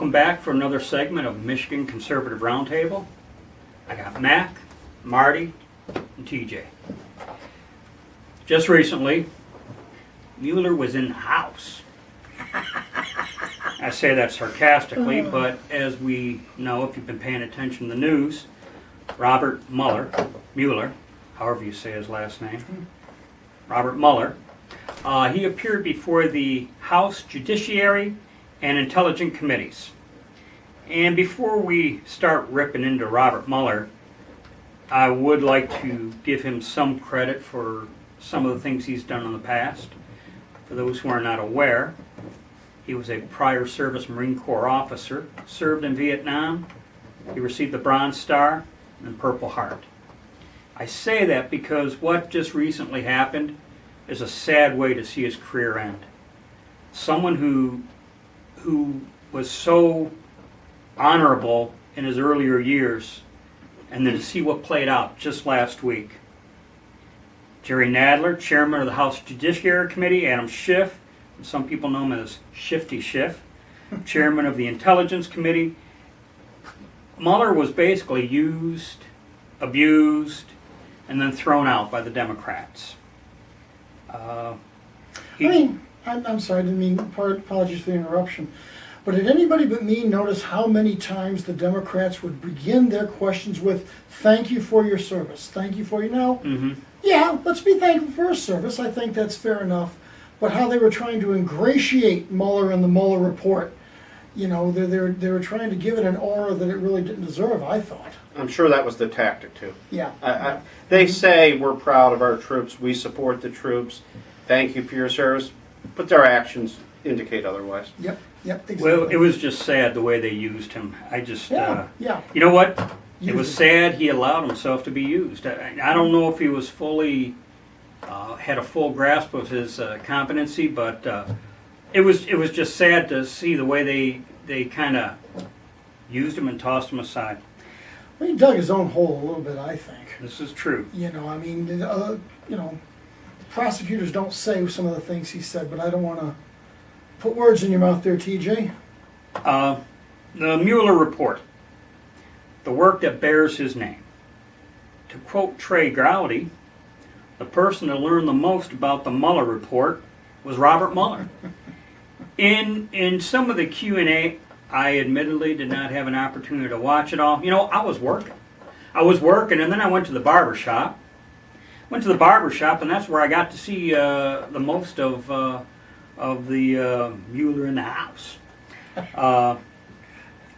welcome back for another segment of Michigan Conservative Roundtable. I got Mac, Marty, and TJ. Just recently, Mueller was in the house. I say that sarcastically, but as we know, if you've been paying attention to the news, Robert Mueller, however you say his last name, Robert Mueller, he appeared before the House Judiciary and Intelligence Committees. And before we start ripping into Robert Mueller, I would like to give him some credit for some of the things he's done in the past. For those who are not aware, he was a prior service Marine Corps officer, served in Vietnam. He received the Bronze Star and Purple Heart. I say that because what just recently happened is a sad way to see his career end. Someone who was so honorable in his earlier years, and then to see what played out just last week. Jerry Nadler, chairman of the House Judiciary Committee, Adam Schiff, and some people know him as Shifty Schiff, chairman of the Intelligence Committee. Mueller was basically used, abused, and then thrown out by the Democrats. I'm sorry, I didn't mean, apologies for the interruption. But did anybody but me notice how many times the Democrats would begin their questions with, "Thank you for your service, thank you for your..." Now, yeah, let's be thankful for his service, I think that's fair enough. But how they were trying to ingratiate Mueller and the Mueller report, you know, they were trying to give it an aura that it really didn't deserve, I thought. I'm sure that was the tactic, too. Yeah. They say we're proud of our troops, we support the troops, thank you for your service, but their actions indicate otherwise. Yep, exactly. Well, it was just sad the way they used him. I just, yeah. You know what? It was sad he allowed himself to be used. I don't know if he was fully, had a full grasp of his competency, but it was just sad to see the way they kind of used him and tossed him aside. Well, he dug his own hole a little bit, I think. This is true. You know, I mean, prosecutors don't say some of the things he said, but I don't want to put words in your mouth there, TJ. The Mueller report, the work that bears his name. To quote Trey Gowdy, the person that learned the most about the Mueller report was Robert Mueller. In some of the Q&A, I admittedly did not have an opportunity to watch it all. You know, I was working, and then I went to the barber shop. And that's where I got to see the most of the Mueller in the house.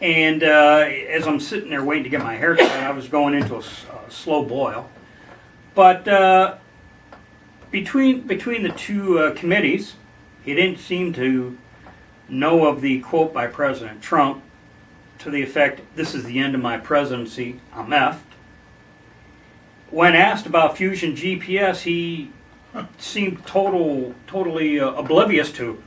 And as I'm sitting there waiting to get my hair cut, I was going into a slow boil. But between the two committees, he didn't seem to know of the quote by President Trump to the effect, "This is the end of my presidency, I'm effed." When asked about Fusion GPS, he seemed totally oblivious to,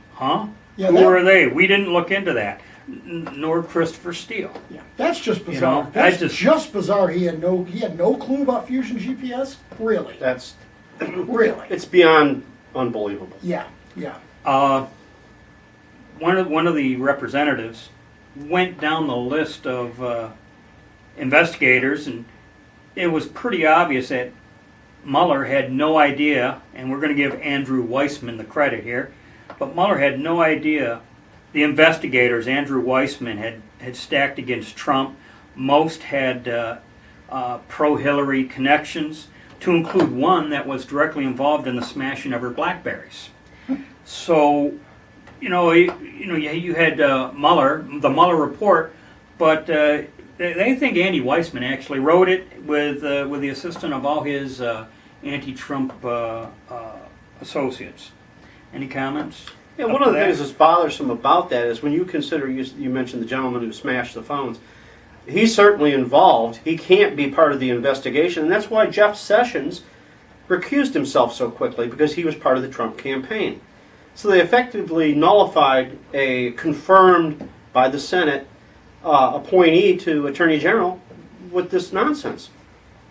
Yeah, who are they? We didn't look into that. Nor Christopher Steele. Yeah, that's just bizarre. You know, that's just bizarre. He had no clue about Fusion GPS. Really? That's really. It's beyond unbelievable. Yeah. One of the representatives went down the list of investigators, and it was pretty obvious that Mueller had no idea, and we're going to give Andrew Weissman the credit here, but Mueller had no idea the investigators, Andrew Weissman, had stacked against Trump. Most had pro-Hillary connections, to include one that was directly involved in the smashing of her Blackberries. So, you had Mueller, the Mueller report, but they think Andy Weissman actually wrote it with the assistance of all his anti-Trump associates. Any comments? Yeah, one of the things that's bothersome about that is when you consider, you mentioned the gentleman who smashed the phones, he's certainly involved. He can't be part of the investigation, and that's why Jeff Sessions recused himself so quickly, because he was part of the Trump campaign. So they effectively nullified a confirmed by the Senate appointee to Attorney General with this nonsense.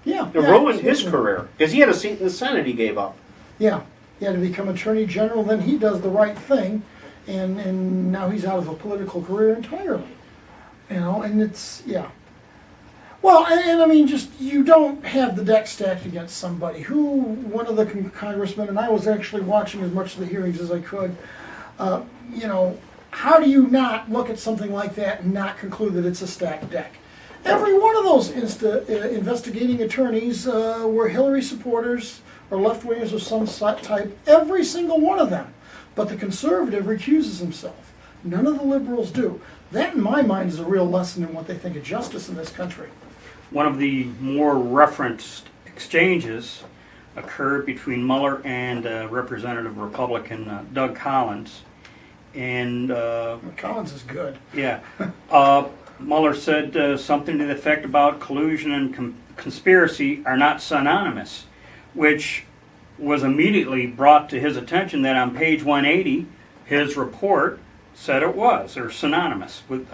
Yeah. It ruined his career, because he had a seat in the Senate he gave up. Yeah. He had to become Attorney General, then he does the right thing, and now he's out of a political career entirely. You know, and it's, yeah. Well, and I mean, just, you don't have the deck stacked against somebody who, one of the congressmen, and I was actually watching as much of the hearings as I could, you know, how do you not look at something like that and not conclude that it's a stacked deck? Every one of those investigating attorneys were Hillary supporters or left-wingers of some type, every single one of them. But the conservative recuses himself. None of the liberals do. That, in my mind, is a real lesson in what they think of justice in this country. One of the more referenced exchanges occurred between Muller and Representative Republican Doug Collins. And Collins is good. yeah, Muller said something to the effect about collusion and conspiracy are not synonymous, which was immediately brought to his attention that on page 180, his report said it was, or synonymous. With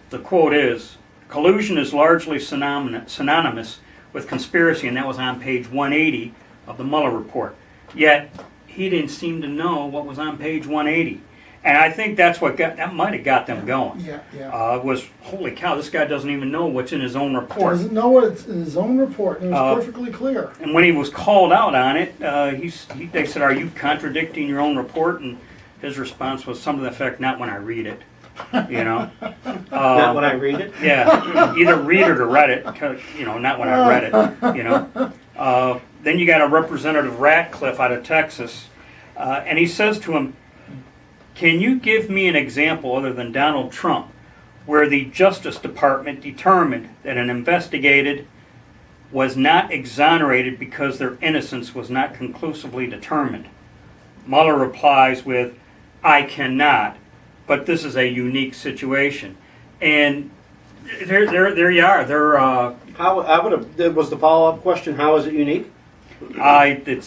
the quote is, collusion is largely synonymous with conspiracy, and that was on page 180 of the Mueller report. Yet, he didn't seem to know what was on page 180. And I think that's what that might have got them going. Yeah. Was, holy cow, this guy doesn't even know what's in his own report. Doesn't know what it's in his own report, and it was perfectly clear. And when he was called out on it, they said, are you contradicting your own report? And his response was something to the effect, not when I read it. You know? Not when I read it? Yeah, either read it or read it, you know, not when I read it, you know. Then you got a Representative Ratcliffe out of Texas, and he says to him, can you give me an example other than Donald Trump where the Justice Department determined that an investigated was not exonerated because their innocence was not conclusively determined? Mueller replies with, I cannot, but this is a unique situation. And there you are. There was the follow-up question, how is it unique? I did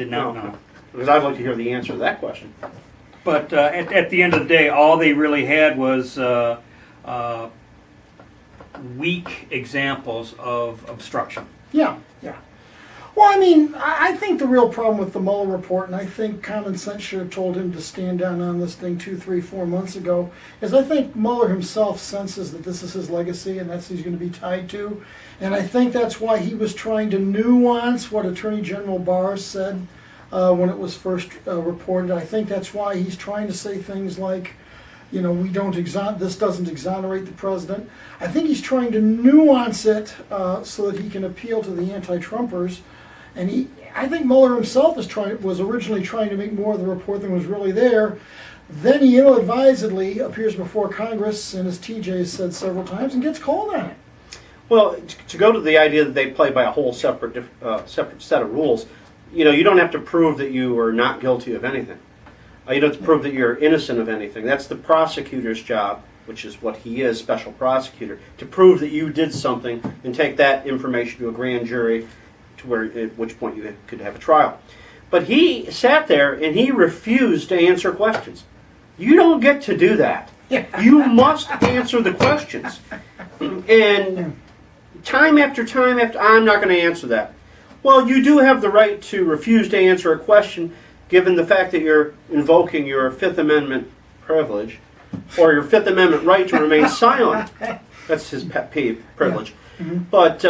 not know. Because I'd like to hear the answer to that question. But at the end of the day, all they really had was weak examples of obstruction. Yeah. Well, I mean, I think the real problem with the Mueller report, and I think common sense should have told him to stand down on this thing 2, 3, 4 months ago, is I think Mueller himself senses that this is his legacy and that's what he's going to be tied to. And I think that's why he was trying to nuance what Attorney General Barr said when it was first reported. I think that's why he's trying to say things like, you know, this doesn't exonerate the president. I think he's trying to nuance it so that he can appeal to the anti-Trumpers. And I think Mueller himself was originally trying to make more of the report than was really there. Then he ill-advisedly appears before Congress, and as TJ has said several times, and gets called on it. Well, to go to the idea that they play by a whole separate set of rules, you know, you don't have to prove that you are not guilty of anything. You don't have to prove that you're innocent of anything. That's the prosecutor's job, which is what he is, special prosecutor, to prove that you did something and take that information to a grand jury, to at which point you could have a trial. But he sat there and he refused to answer questions. You don't get to do that. You must answer the questions. And time after time after, I'm not going to answer that. Well, you do have the right to refuse to answer a question given the fact that you're invoking your Fifth Amendment privilege or your Fifth Amendment right to remain silent. That's his pet peeve, privilege. Yeah. Mm-hmm. But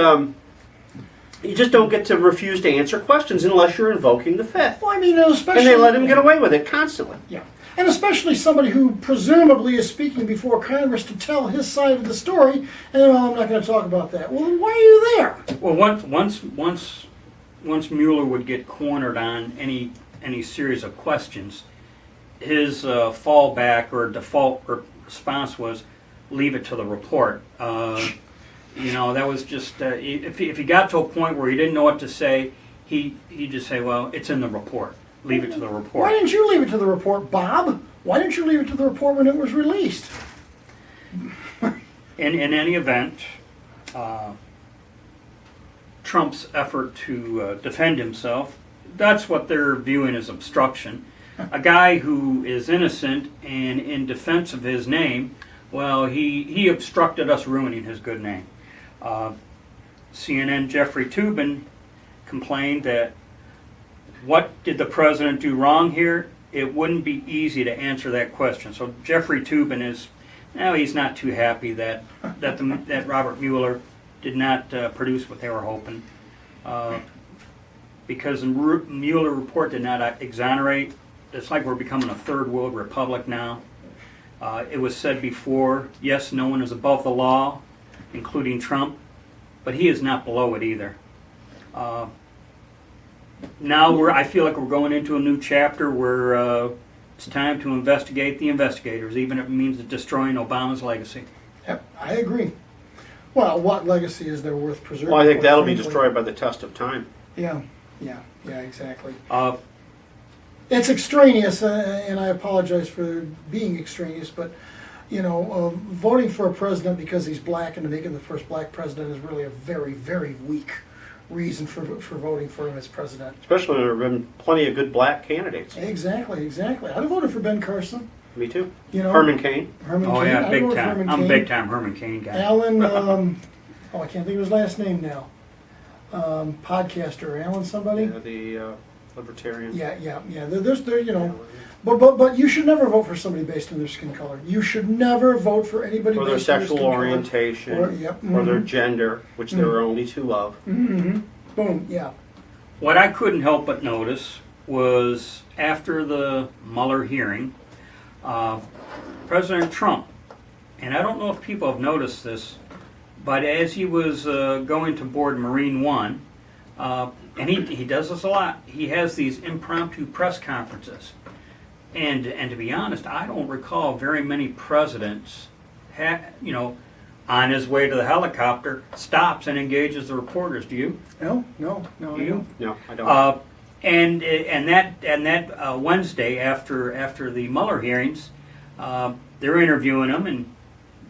you just don't get to refuse to answer questions unless you're invoking the Fifth. Well, I mean, especially... And they let him get away with it constantly. Yeah. And especially somebody who presumably is speaking before Congress to tell his side of the story, and then, well, I'm not going to talk about that. Well, then why are you there? Well, once Mueller would get cornered on any series of questions, his fallback or default response was, leave it to the report. You know, that was just, if he got to a point where he didn't know what to say, he'd just say, well, it's in the report. Leave it to the report. Why didn't you leave it to the report, Bob? Why didn't you leave it to the report when it was released? In any event, Trump's effort to defend himself, that's what they're viewing as obstruction. A guy who is innocent and in defense of his name, well, he obstructed us ruining his good name. CNN Jeffrey Toobin complained that what did the president do wrong here? It wouldn't be easy to answer that question. So Jeffrey Toobin is Now he's not too happy that that Robert Mueller did not produce what they were hoping, because the Mueller report did not exonerate. It's like we're becoming a third world republic now. It was said before, yes, no one is above the law, including Trump, but he is not below it either. Now I feel like we're going into a new chapter where it's time to investigate the investigators, even if it means destroying Obama's legacy. Yep, I agree. Well, what legacy is there worth preserving? Well, I think quite that'll be frankly? destroyed by the test of time. Yeah, exactly. Uh, It's extraneous, and I apologize for being extraneous, but voting for a president because he's black and to make him the first black president is really a very, very weak reason for voting for him as president. Especially when there have been plenty of good black candidates. Exactly. I'd have voted for Ben Carson. Me too. You know, Herman Cain. Herman oh Cain. yeah, I'd big vote for time. Herman I'm a Cain. big time Herman Cain guy. Alan, I can't think of his last name now. Podcaster, Alan somebody. Yeah, the libertarian. Yeah. But you should never vote for somebody based on their skin color. You should never vote for anybody Or their based on sexual skin color. orientation, Or or their gender, which there are only two of. Mm-hmm. Boom. Yeah. What I couldn't help but notice was after the Mueller hearing, President Trump, and I don't know if people have noticed this, but as he was going to board Marine One, and he does this a lot, he has these impromptu press conferences. And to be honest, I don't recall very many presidents, on his way to the helicopter, stops and engages the reporters. Do you? No. Do you? No, I don't. And that Wednesday after the Mueller hearings, they're interviewing him, and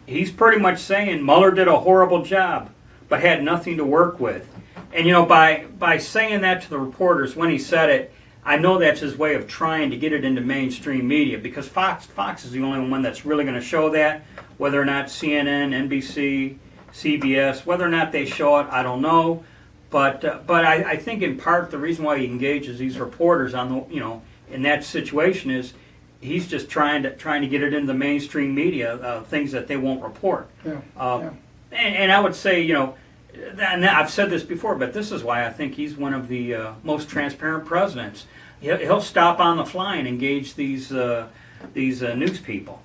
he's pretty much saying Mueller did a horrible job, but had nothing to work with. And by saying that to the reporters when he said it, I know that's his way of trying to get it into mainstream media, because Fox is the only one that's really going to show that. Whether or not CNN, NBC, CBS, whether or not they show it, I don't know. But I think in part the reason why he engages these reporters on the in that situation is he's just trying to get it into the mainstream media, things that they won't report. Yeah. And I would say and I've said this before, but this is why I think he's one of the most transparent presidents. He'll stop on the fly and engage these news people.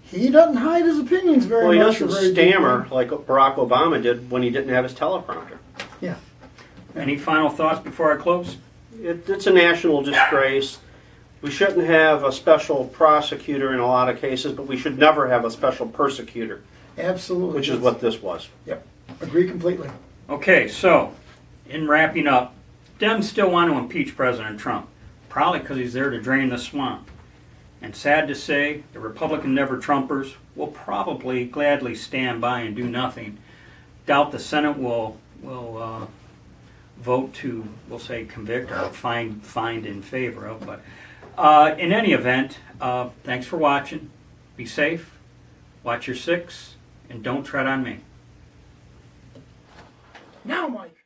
He doesn't hide his opinions very Well, he much. doesn't or very stammer deeply. like Barack Obama did when he didn't have his teleprompter. Yeah. Any final thoughts before I close? It's a national disgrace. We shouldn't have a special prosecutor in a lot of cases, but we should never have a special persecutor, Absolutely. which is what this was. Yep. Agree completely. Okay, so in wrapping up, Dems still want to impeach President Trump, probably because he's there to drain the swamp. And sad to say, the Republican never-Trumpers will probably gladly stand by and do nothing. Doubt the Senate will vote to, we'll say, convict or find in favor of. But in any event, thanks for watching. Be safe, watch your six, and don't tread on me. Now, Mike.